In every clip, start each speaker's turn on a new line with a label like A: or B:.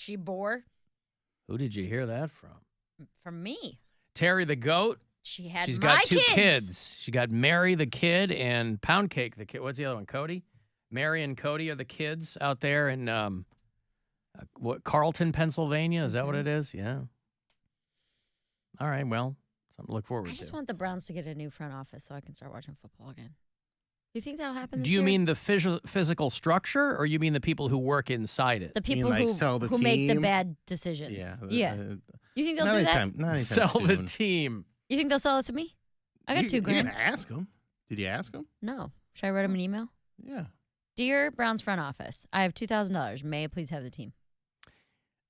A: she bore.
B: Who did you hear that from?
A: From me.
B: Terry the goat.
A: She's
B: got two kids. She got Mary the kid and Poundcake the kid. What's the other one? Cody? Mary and Cody are the kids out there in Carlton, Pennsylvania. Is that what it is? Yeah. All right. Well, something to look forward to.
A: I just want the Browns to get a new front office so I can start watching football again. Do you think that'll happen this
B: Do you
A: year?
B: mean the physical structure, or you mean the people who work inside it?
A: The people who make the bad decisions. Yeah. You think they'll do that?
C: Not
B: Sell
C: soon.
B: the team.
A: You think they'll sell it to me? I got $2,000.
C: You can ask them. Did you ask them?
A: No. Should I write them an email?
C: Yeah.
A: Dear Browns front office, I have $2,000. May I please have the team?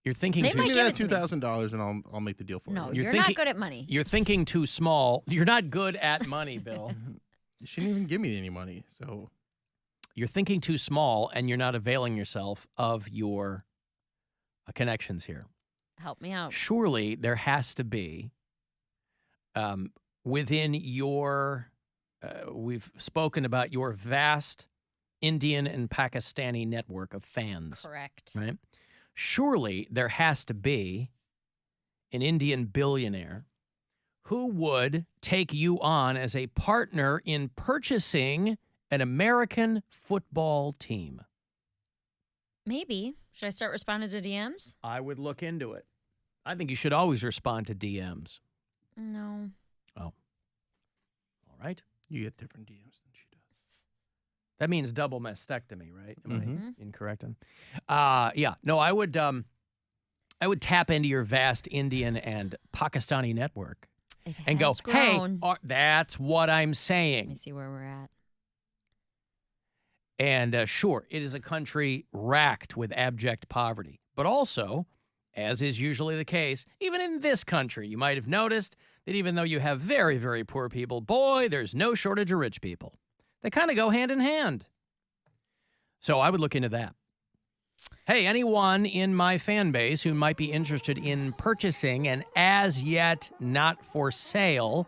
B: You're thinking
A: They
B: too
A: might
C: Give me
A: give
C: that
A: it to me.
C: $2,000 and I'll make the deal for
A: No,
C: you.
A: you're not good at money.
B: You're thinking too small. You're not good at money, Bill.
C: You shouldn't even give me any money. So
B: You're thinking too small, and you're not availing yourself of your connections here.
A: Help me out.
B: Surely there has to be within your, we've spoken about your vast Indian and Pakistani network of fans.
A: Correct.
B: Right? Surely there has to be an Indian billionaire who would take you on as a partner in purchasing an American football team.
A: Maybe. Should I start responding to DMs?
B: I would look into it. I think you should always respond to DMs.
A: No.
B: Oh. All right.
C: you get different DMs than she does.
B: That means double mastectomy, right? Am
C: Mhm.
B: I incorrect? Yeah. No, I would tap into your vast Indian and Pakistani network
A: It
B: and go,
A: has grown.
B: hey, that's what I'm
A: Let me
B: saying.
A: see where we're at.
B: And sure, it is a country racked with abject poverty. But also, as is usually the case, even in this country, you might have noticed that even though you have very, very poor people, boy, there's no shortage of rich people. They kind of go hand in hand. So I would look into that. Hey, anyone in my fan base who might be interested in purchasing an as yet not for sale,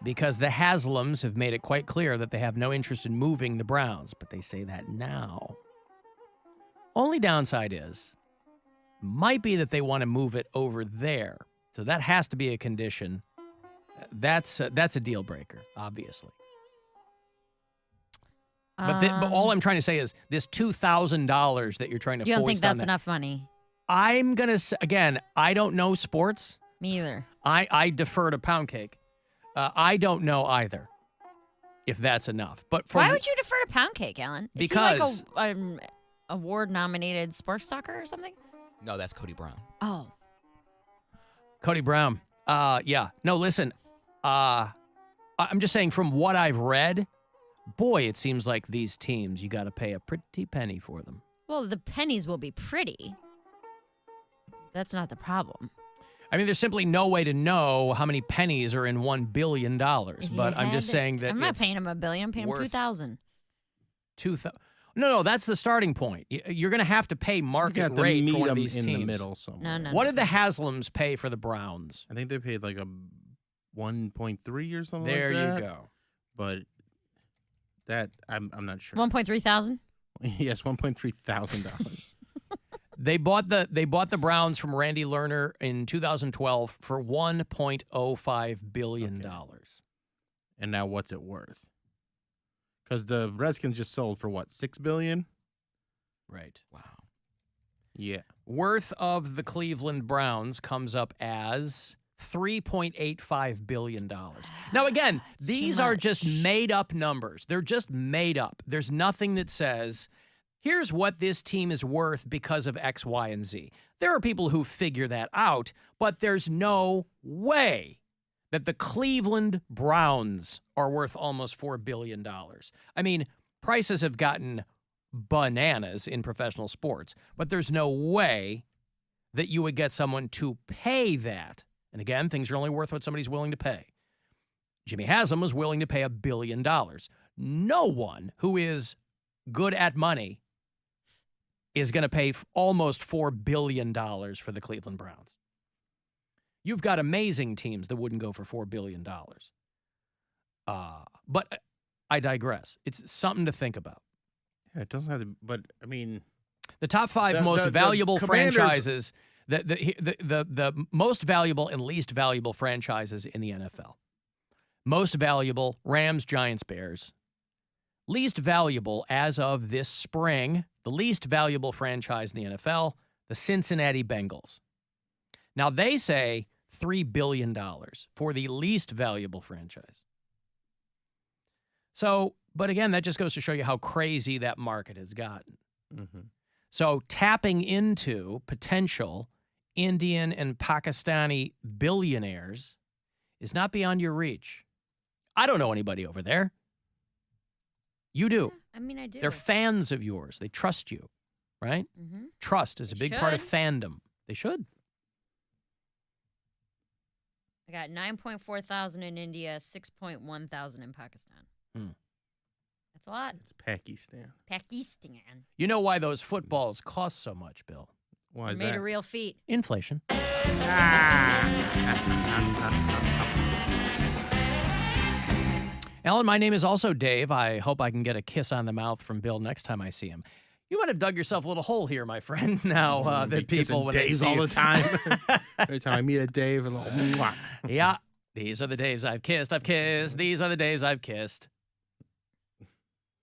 B: because the Haslams have made it quite clear that they have no interest in moving the Browns, but they say that now. Only downside is, might be that they want to move it over there. So that has to be a condition. That's a deal breaker, obviously. But all I'm trying to say is this $2,000 that you're trying to
A: You don't
B: foist
A: think that's
B: on that,
A: enough money?
B: I'm going to, again, I don't know sports.
A: Me either.
B: I defer to Poundcake. I don't know either if that's enough. But
A: Why would you defer to Poundcake, Alan? Is
B: Because-
A: he like a award-nominated sports talker or something?
D: No, that's Cody Brown.
A: Oh.
B: Cody Brown. Yeah. No, listen. I'm just saying from what I've read, boy, it seems like these teams, you got to pay a pretty penny for them.
A: Well, the pennies will be pretty. That's not the problem.
B: I mean, there's simply no way to know how many pennies are in $1 billion. But I'm just saying that
A: I'm not
B: it's
A: paying him $1 billion. I'm paying him
B: worth-
A: 2,000.
B: 2,000. No, that's the starting point. You're going to have to pay
C: You
B: market
C: got to
B: rate
C: meet
B: for one of
C: them
B: these
C: in
B: teams.
C: the middle somewhere.
A: No.
B: What did the Haslams pay for the Browns?
C: I think they paid like a 1.3 or something
B: There
C: like that.
B: you go.
C: But that, I'm not sure.
A: 1.3 thousand?
C: Yes, $1.3 thousand.
B: They bought the Browns from Randy Lerner in 2012 for $1.05 billion.
C: And now what's it worth? Because the Redskins just sold for what, $6 billion?
B: Right.
D: Wow.
C: Yeah.
B: Worth of the Cleveland Browns comes up as $3.85 billion. Now, again,
A: That's
B: these
A: too
B: are
A: much.
B: just made up numbers. They're just made up. There's nothing that says, here's what this team is worth because of X, Y, and Z. There are people who figure that out, but there's no way that the Cleveland Browns are worth almost $4 billion. I mean, prices have gotten bananas in professional sports, but there's no way that you would get someone to pay that. And again, things are only worth what somebody's willing to pay. Jimmy Haslam was willing to pay $1 billion. No one who is good at money is going to pay almost $4 billion for the Cleveland Browns. You've got amazing teams that wouldn't go for $4 billion. But I digress. It's something to think about.
C: Yeah, it doesn't have to, but I mean,
B: The top five
C: The-
B: most
C: the
B: valuable
C: Commanders-
B: franchises, the most valuable and least valuable franchises in the NFL. Most valuable, Rams, Giants, Bears. Least valuable as of this spring, the least valuable franchise in the NFL, the Cincinnati Bengals. Now, they say $3 billion for the least valuable franchise. So, but again, that just goes to show you how crazy that market has gotten.
C: Mm-hmm.
B: So tapping into potential Indian and Pakistani billionaires is not beyond your reach. I don't know anybody over there. You do.
A: Yeah, I mean, I do.
B: They're fans of yours. They trust you, right?
A: Mm-hmm.
B: Trust is a
A: They
B: big part of
A: should.
B: fandom. They should.
A: I got 9.4 thousand in India, 6.1 thousand in Pakistan.
B: Hmm.
A: That's a lot.
C: It's Pakistan.
A: Pakistan.
B: You know why those footballs cost so much, Bill?
C: Why is
A: Made
C: that?
A: of real feet.
B: Inflation. Alan, my name is also Dave. I hope I can get a kiss on the mouth from Bill next time I see him. You might have dug yourself a little hole here, my friend. Now that people, when they
C: Dave's
B: see
C: all
B: you-
C: the time. Every time I meet a Dave, a little mwah.
B: Yeah, these are the Daves I've kissed. I've kissed. These are the Daves I've kissed.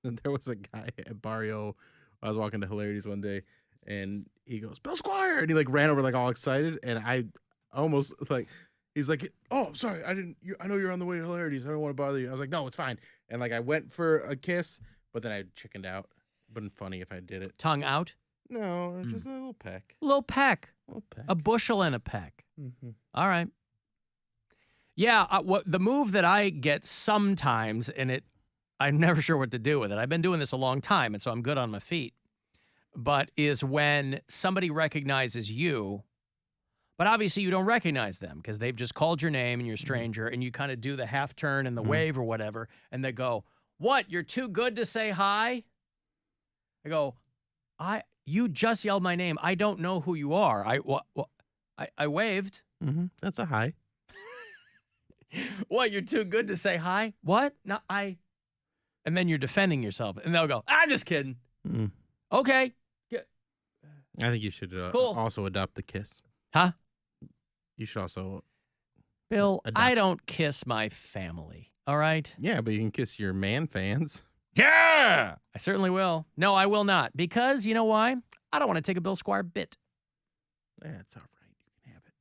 C: There was a guy at Barrio. I was walking to Hilarities one day, and he goes, "Bill Squire," and he like ran over like all excited, and I almost like he's like, "Oh, I'm sorry, I know you're on the way to Hilarities. I don't want to bother you." I was like, "No, it's fine." And like I went for a kiss, but then I chickened out. Been funny if I did it.
B: Tongue out.
C: No, it's just a little peck.
B: Little peck.
C: Little peck.
B: A bushel and a peck.
C: Mm-hmm.
B: All right. Yeah, what the move that I get sometimes, and I'm never sure what to do with it. I've been doing this a long time, and so I'm good on my feet. But is when somebody recognizes you, but obviously you don't recognize them because they've just called your name and you're a stranger, and you kind of do the half turn and the wave or whatever, and they go, "What? You're too good to say hi?" I go, you just yelled my name. I don't know who you are. I waved.
C: Mm-hmm. That's a hi.
B: What? You're too good to say hi? What? No, and then you're defending yourself, and they'll go, "I'm just kidding."
C: Mm.
B: Okay.
C: I think you should
B: Cool.
C: also adopt the kiss.
B: Huh?
C: You should also.
B: Bill,
C: Adopt.
B: I don't kiss my family. All right.
C: Yeah, but you can kiss your man fans.
B: Yeah, I certainly will. No, I will not, because you know why? I don't want to take a Bill Squire bit.
C: That's all right. You can have it.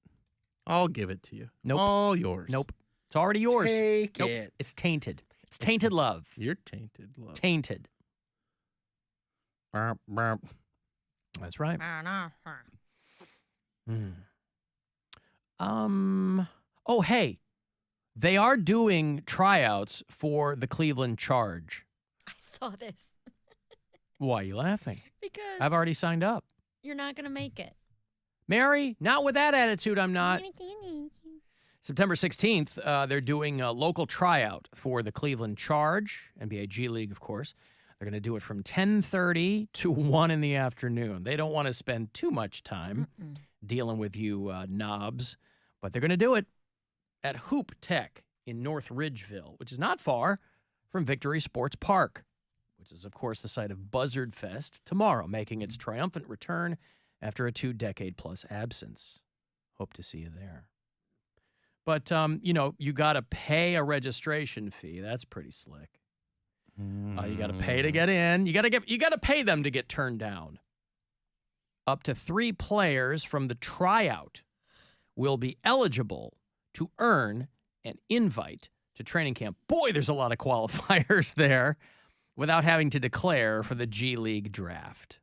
C: I'll give it to you.
B: Nope.
C: All yours.
B: Nope. It's already yours.
C: Take
B: Nope.
C: it.
B: It's tainted. It's tainted love.
C: You're tainted, love.
B: Tainted.
C: Burp, burp.
B: That's right. Hmm. Oh, hey. They are doing tryouts for the Cleveland Charge.
A: I saw this
B: Why are you laughing?
A: because
B: I've already signed up.
A: you're not going to make it.
B: Mary, not with that attitude, I'm not. September 16th, they're doing a local tryout for the Cleveland Charge, NBA G League, of course. They're going to do it from 10:30 to 1 in the afternoon. They don't want to spend too much time dealing with you knobs, but they're going to do it at Hoop Tech in North Ridgeville, which is not far from Victory Sports Park, which is, of course, the site of Buzzard Fest tomorrow, making its triumphant return after a 2-decade-plus absence. Hope to see you there. But, you got to pay a registration fee. That's pretty slick. You got to pay to get in. You got to pay them to get turned down. Up to 3 players from the tryout will be eligible to earn an invite to training camp. Boy, there's a lot of qualifiers there without having to declare for the G League draft.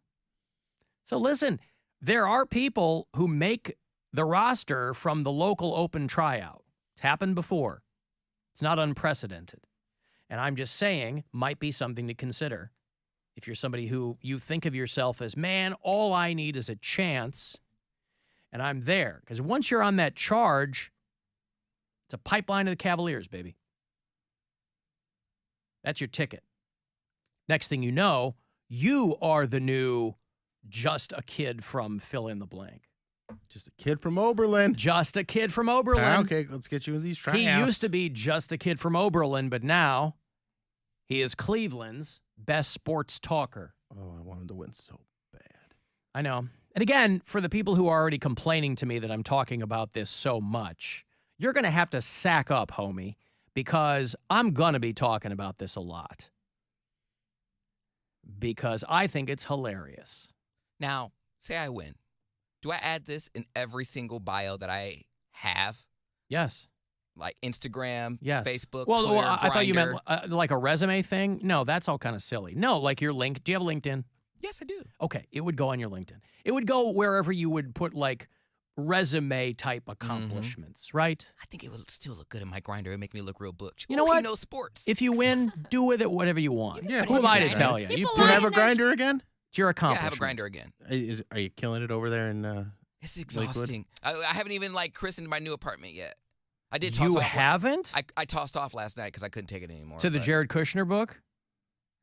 B: So listen, there are people who make the roster from the local open tryout. It's happened before. It's not unprecedented. And I'm just saying, might be something to consider. If you're somebody who you think of yourself as, man, all I need is a chance, and I'm there. Because once you're on that charge, it's a pipeline to the Cavaliers, baby. That's your ticket. Next thing you know, you are the new just a kid from fill in the blank.
C: Just a kid from Oberlin.
B: Just a kid from Oberlin.
C: Okay, let's get you in these tryouts.
B: He used to be just a kid from Oberlin, but now he is Cleveland's best sports talker.
C: Oh, I want him to win so bad.
B: I know. And again, for the people who are already complaining to me that I'm talking about this so much, you're going to have to sack up, homie, because I'm going to be talking about this a lot. Because I think it's hilarious.
D: Now, say I win. Do I add this in every single bio that I have?
B: Yes.
D: Like Instagram,
B: Yes.
D: Facebook,
B: well,
D: Twitter,
B: I thought you meant
D: Grindr?
B: like a resume thing. No, that's all kind of silly. No, like your link. Do you have a LinkedIn?
D: Yes, I do.
B: Okay, it would go on your LinkedIn. It would go wherever you would put like resume type accomplishments, right?
D: I think it would still look good in my Grindr. It would make me look real butch.
B: You know
D: Ooh,
B: what?
D: He knows sports.
B: If you win, do with it whatever you want.
C: Yeah,
B: Who am I to
A: Grindr.
B: tell you?
A: People
C: Do you
A: lie
C: have a
A: in their-
C: grinder again?
B: It's your
D: Yeah, I
B: accomplishment.
D: have a Grindr again.
C: Are you killing it over there in
D: It's exhausting. I haven't even like christened my new apartment yet. I did.
B: You
D: toss off
B: haven't?
D: I tossed off last night because I couldn't take it anymore.
B: To the
D: but-
B: Jared Kushner book?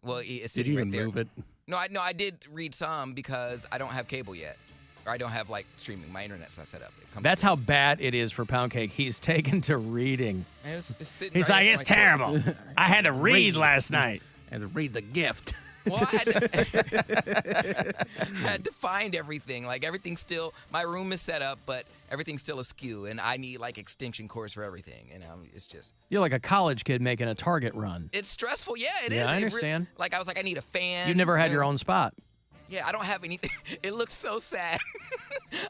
D: Well, it's
C: Did
D: sitting
C: you
D: right
C: even
D: there.
C: move it?
D: No, I did read some because I don't have cable yet, or I don't have like streaming. My internet's not set up. It comes
B: That's
D: through.
B: how bad it is for Poundcake. He's taken to reading.
D: And it's sitting
B: He's
D: right
B: like,
D: next
B: it's
D: to my
B: terrible. I had to read last night.
C: And read the gift.
D: Well, I had to, I had to find everything. Like everything's still, my room is set up, but everything's still askew, and I need like extension cords for everything. And it's just,
B: You're like a college kid making a Target run.
D: it's stressful. Yeah, it is.
B: Yeah, I
D: It
B: understand.
D: like I was like, I need a fan.
B: You've never had
D: and-
B: your own spot.
D: Yeah, I don't have anything. It looks so sad.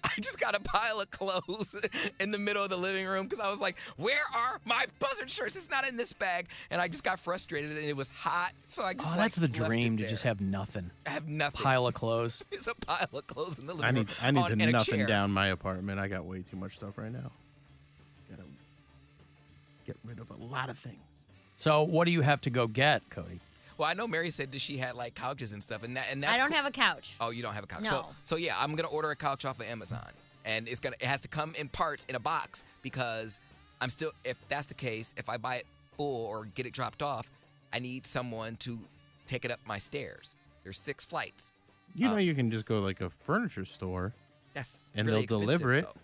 D: I just got a pile of clothes in the middle of the living room because I was like, where are my buzzard shirts? It's not in this bag. And I just got frustrated and it was hot. So I just
B: Oh, that's the
D: left it
B: dream to
D: there.
B: just have nothing.
D: I have nothing.
B: Pile of clothes.
D: It's a pile of clothes in the living
C: I
D: room.
C: need
D: on,
C: to
D: and a
C: nothing
D: chair.
C: down my apartment. I got way too much stuff right now. Gotta get rid of a lot of things.
B: So what do you have to go get, Cody?
D: Well, I know Mary said that she had like couches and stuff, and that's
A: I don't
D: cool.
A: have a couch.
D: Oh, you don't have a couch.
A: No.
D: So yeah, I'm gonna order a couch off of Amazon, and it has to come in parts in a box because I'm still. If that's the case, if I buy it full or get it dropped off, I need someone to take it up my stairs. There's 6 flights.
C: You know, you can just go like a furniture store.
D: That's
C: And
D: really
C: they'll deliver
D: expensive,
C: it.
D: though.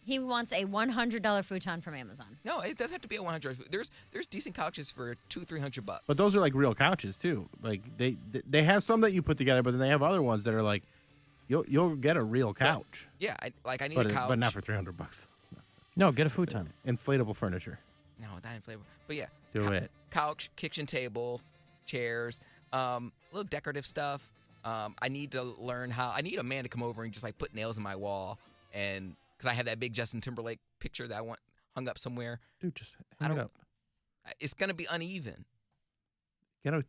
A: He wants a $100 futon from Amazon.
D: No, it doesn't have to be a 100. There's decent couches for $200-300 bucks.
C: But those are like real couches too. Like they have some that you put together, but then they have other ones that are like you'll get a real couch,
D: yeah, I need
C: but
D: a couch.
C: but not for $300.
B: No, get a futon.
C: Inflatable furniture.
D: No, not inflatable. But yeah,
C: Do it.
D: couch, kitchen table, chairs, little decorative stuff. I need to learn how. I need a man to come over and just like put nails in my wall, and because I have that big Justin Timberlake picture that I want hung up somewhere.
C: Dude, just
D: I
C: hang it
D: don't-
C: up.
D: It's gonna be uneven.
C: Get a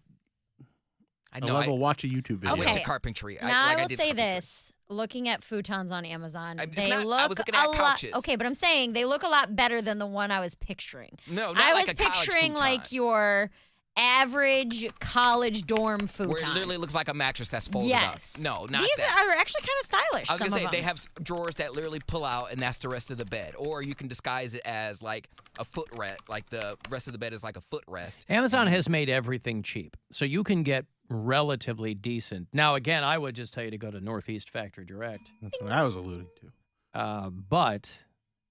D: I know.
C: level. Watch a YouTube video.
D: I went to
A: Okay.
D: carpentry.
A: Now I will
D: did
A: say
D: carpentry.
A: this: looking at futons on Amazon,
D: It's
A: they
D: not- I
A: look
D: was looking
A: a
D: at
A: lot.
D: couches.
A: Okay, but I'm saying they look a lot better than the one I was picturing.
D: No, not
A: I
D: like
A: was
D: a college
A: picturing
D: futon,
A: like your average college dorm futon.
D: where it literally looks like a mattress that's folded
A: yes.
D: up. No, not
A: These
D: that.
A: are actually kind of stylish.
D: I was
A: some
D: gonna say
A: of
D: they
A: them.
D: have drawers that literally pull out, and that's the rest of the bed. Or you can disguise it as like a footrest, like the rest of the bed is like a footrest.
B: Amazon has made everything cheap, so you can get relatively decent. Now, again, I would just tell you to go to Northeast Factory Direct.
C: That's what I was alluding to.
B: But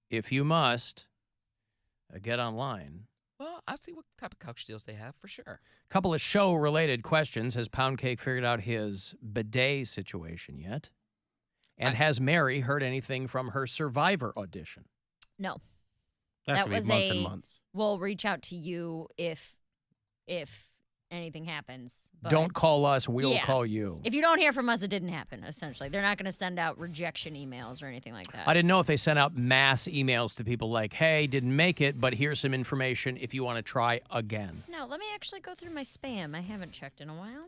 B: if you must, get online.
D: Well, I'll see what type of couch deals they have for sure.
B: Couple of show-related questions. Has Poundcake figured out his bidet situation yet? And has Mary heard anything from her Survivor audition?
A: No.
C: That's
A: That
C: gonna
A: was
C: be months
A: a-
C: and months.
A: We'll reach out to you if anything happens. But
B: Don't call us. We'll
A: Yeah.
B: call you.
A: If you don't hear from us, it didn't happen. Essentially, they're not going to send out rejection emails or anything like that.
B: I didn't know if they sent out mass emails to people like, hey, didn't make it, but here's some information if you want to try again.
A: No, let me actually go through my spam. I haven't checked in a while.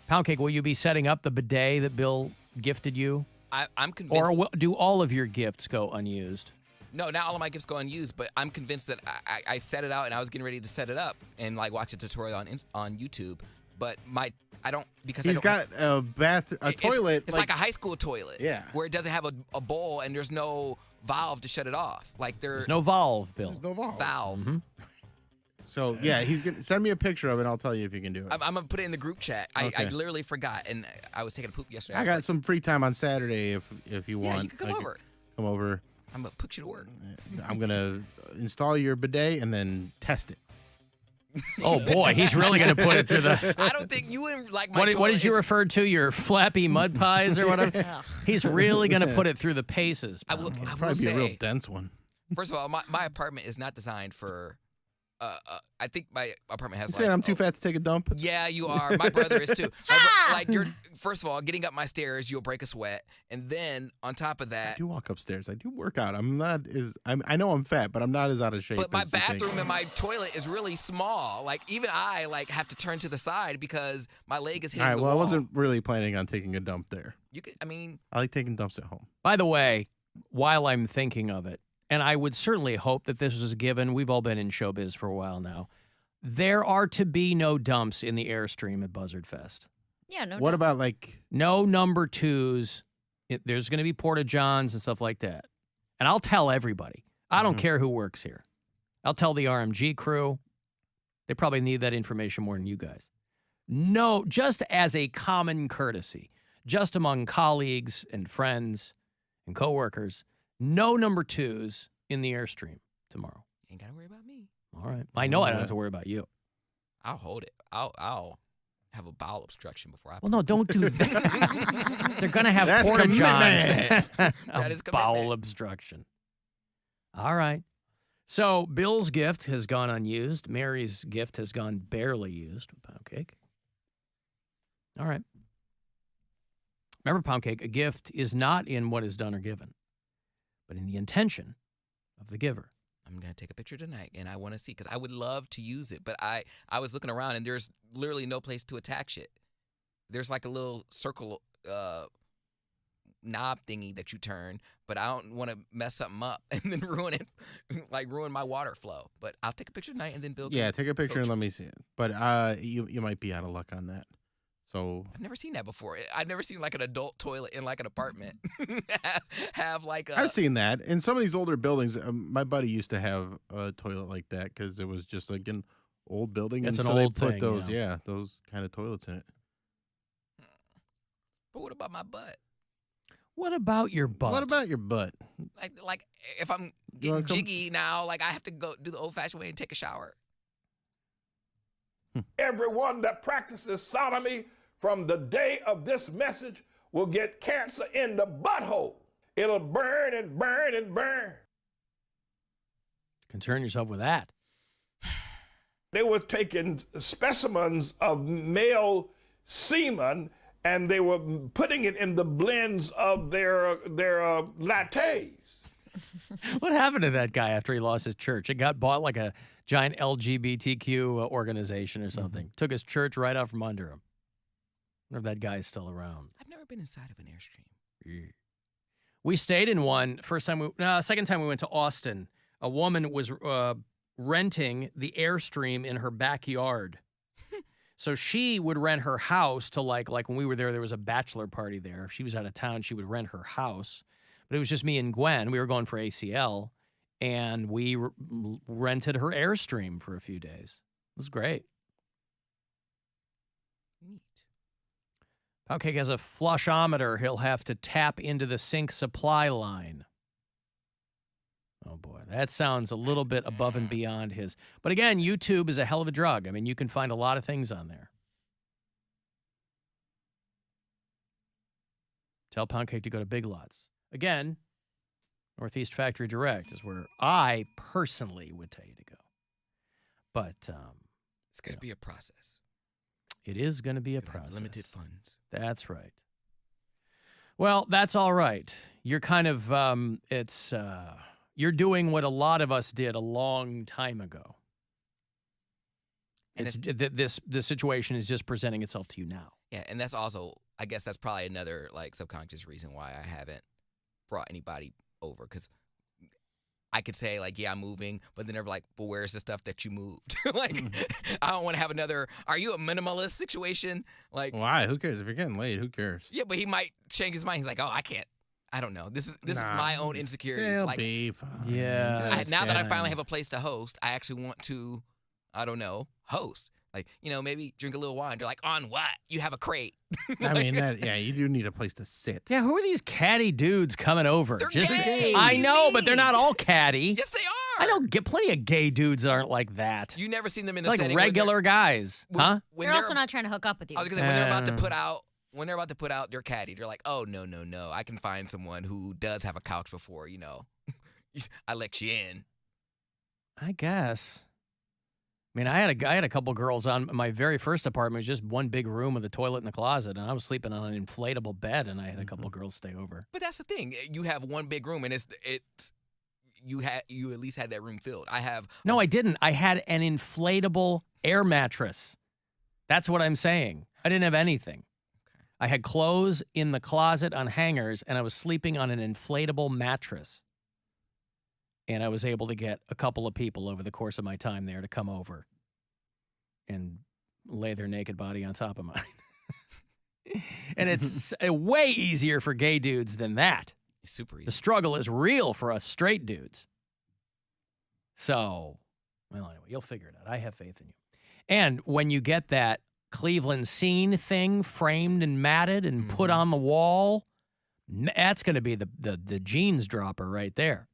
B: Poundcake, will you be setting up the bidet that Bill gifted you?
D: I'm convinced.
B: Or do all of your gifts go unused?
D: No, not all of my gifts go unused, but I'm convinced that I set it out and I was getting ready to set it up and like watch a tutorial on YouTube. But I don't because
C: He's
D: I don't,
C: got a toilet.
D: It's like a high school toilet.
C: Yeah.
D: Where it doesn't have a bowl and there's no valve to shut it off. Like
B: There's no valve, Bill.
C: There's no valve.
D: valve.
C: So yeah, he's gonna send me a picture of it. I'll tell you if you can do it.
D: I'm gonna put it in the group chat. I
C: Okay.
D: literally forgot, and I was taking a poop yesterday.
C: I
D: was
C: got
D: like,
C: some free time on Saturday if you
D: yeah,
C: want.
D: you can come
C: I
D: over.
C: Come over.
D: I'm gonna put you to work.
C: I'm gonna install your bidet and then test it.
B: Oh boy, he's really going to put it through the.
D: I don't think you wouldn't like my
B: What
D: toilet
B: did you
D: is-
B: refer to? Your flappy mud pies or whatever?
A: Ugh.
B: He's really going to put it through the paces.
D: I will
C: Probably be
D: say,
C: a real dense one.
D: first of all, my apartment is not designed for. I think my apartment has
C: You
D: like.
C: saying I'm too fat to take a dump?
D: Yeah, you are. My brother is too. Like you're. First of all, getting up my stairs, you'll break a sweat, and then on top of
C: I
D: that,
C: do walk upstairs. I do work out. I know I'm fat, but I'm not as out of shape.
D: but my
C: as you think.
D: bathroom and my toilet is really small. Like even I have to turn to the side because my leg is hitting
C: All right.
D: the
C: Well, I
D: wall.
C: wasn't really planning on taking a dump there.
D: You could. I mean,
C: I like taking dumps at home.
B: By the way, while I'm thinking of it, and I would certainly hope that this was a given, we've all been in showbiz for a while now. There are to be no dumps in the Airstream at Buzzard Fest.
A: Yeah, no.
C: What
A: doubt.
C: about like?
B: No number twos. There's going to be Porta Johns and stuff like that. And I'll tell everybody. I don't care who works here. I'll tell the RMG crew. They probably need that information more than you guys. No, just as a common courtesy, just among colleagues and friends and coworkers, no number twos in the Airstream tomorrow.
D: ain't gotta worry about me.
B: All right. I know I don't have to worry about you.
D: I'll hold it. I'll have a bowel obstruction before I.
B: Well, no, don't do that. They're going to have
C: That's
B: Porta Johns.
C: commitment.
D: That is
B: Bowel
D: commitment.
B: obstruction. All right. So Bill's gift has gone unused. Mary's gift has gone barely used with Poundcake. All right. Remember, Poundcake, a gift is not in what is done or given, but in the intention of the giver.
D: I'm gonna take a picture tonight, and I want to see because I would love to use it, but I was looking around, and there's literally no place to attach it. There's like a little circle knob thingy that you turn, but I don't want to mess something up and then ruin it, like ruin my water flow. But I'll take a picture tonight, and then Bill.
C: Yeah,
D: can
C: take a picture
D: coach
C: and let
D: me.
C: me see it. But you might be out of luck on that. So
D: I've never seen that before. I've never seen like an adult toilet in like an apartment have like a.
C: I've seen that in some of these older buildings. My buddy used to have a toilet like that because it was just like an old building.
B: It's
C: and
B: an
C: so
B: old
C: they put
B: thing,
C: those,
B: yeah.
C: those kind of toilets in it.
D: But what about my butt?
B: What about your butt?
C: What about your butt?
D: Like if I'm
C: You
D: getting
C: wanna come-
D: jiggy now, like I have to go do the old-fashioned way and take a shower.
E: Everyone that practices sodomy from the day of this message will get cancer in the butthole. It'll burn and burn and burn.
B: Concern yourself with that.
E: They were taking specimens of male semen and they were putting it in the blends of their lattes.
B: What happened to that guy after he lost his church? It got bought like a giant LGBTQ organization or something. Took his church right out from under him. I wonder if that guy's still around.
D: I've never been inside of an Airstream.
B: We stayed in one. Second time we went to Austin. A woman was renting the Airstream in her backyard. So she would rent her house to like when we were there was a bachelor party there. If she was out of town, she would rent her house. But it was just me and Gwen. We were going for ACL, and we rented her Airstream for a few days. It was great.
D: Neat.
B: Poundcake has a flushometer. He'll have to tap into the sink supply line. Oh, boy. That sounds a little bit above and beyond his. But again, YouTube is a hell of a drug. I mean, you can find a lot of things on there. Tell Poundcake to go to Big Lots. Again, Northeast Factory Direct is where I personally would tell you to go. But
D: It's going to be a process.
B: it is going to be a
D: 'cause I have
B: process.
D: limited funds.
B: That's right. Well, that's all right. You're kind of you're doing what a lot of us did a long time ago.
D: And
B: This situation is just presenting itself to you now.
D: Yeah, and that's also, I guess that's probably another like subconscious reason why I haven't brought anybody over, because I could say like, yeah, I'm moving, but then they're like, but where's the stuff that you moved? Like, I don't want to have another, are you a minimalist situation? Like,
C: Why? Who cares? If you're getting laid, who cares?
D: yeah, but he might change his mind. He's like, oh, I can't. I don't know. This is
C: Nah.
D: my own insecurities.
C: They'll
D: Like,
C: be fine.
B: Yeah.
D: now that I finally have a place to host, I actually want to, I don't know, host. Like, maybe drink a little wine. They're like, on what? You have a crate.
C: I mean, you do need a place to sit.
B: Yeah, who are these catty dudes coming over?
D: They're gay.
B: I
D: What do you
B: know, but they're
D: mean?
B: not all catty.
D: Yes, they
B: I know plenty of gay dudes that aren't like that.
D: You never seen them in the
B: Like
D: setting where
B: regular guys, huh?
D: when
A: They're also not trying to hook up with you.
D: I was gonna say when they're about to put out. When they're about to put out their caddy, they're like, "Oh no, I can find someone who does have a couch before, I let you in."
B: I guess. I mean, I had a couple girls on my very first apartment. It was just one big room with a toilet and a closet, and I was sleeping on an inflatable bed, and I had a couple girls stay over.
D: But that's the thing. You have one big room, and you at least had that room filled.
B: No, I didn't. I had an inflatable air mattress. That's what I'm saying. I didn't have anything.
D: Okay.
B: I had clothes in the closet on hangers, and I was sleeping on an inflatable mattress. And I was able to get a couple of people over the course of my time there to come over and lay their naked body on top of mine. And it's way easier for gay dudes than that.
D: Super easy.
B: The struggle is real for us straight dudes. So, well, anyway, you'll figure it out. I have faith in you. And when you get that Cleveland scene thing framed and matted and put on the wall, that's going to be the jeans dropper right there.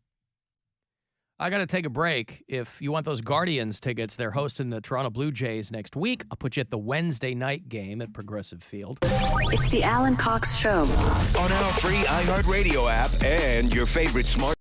B: I got to take a break. If you want those Guardians tickets, they're hosting the Toronto Blue Jays next week. I'll put you at the Wednesday night game at Progressive Field.
F: It's the Alan Cox Show.
G: On our free iHeartRadio app and your favorite smart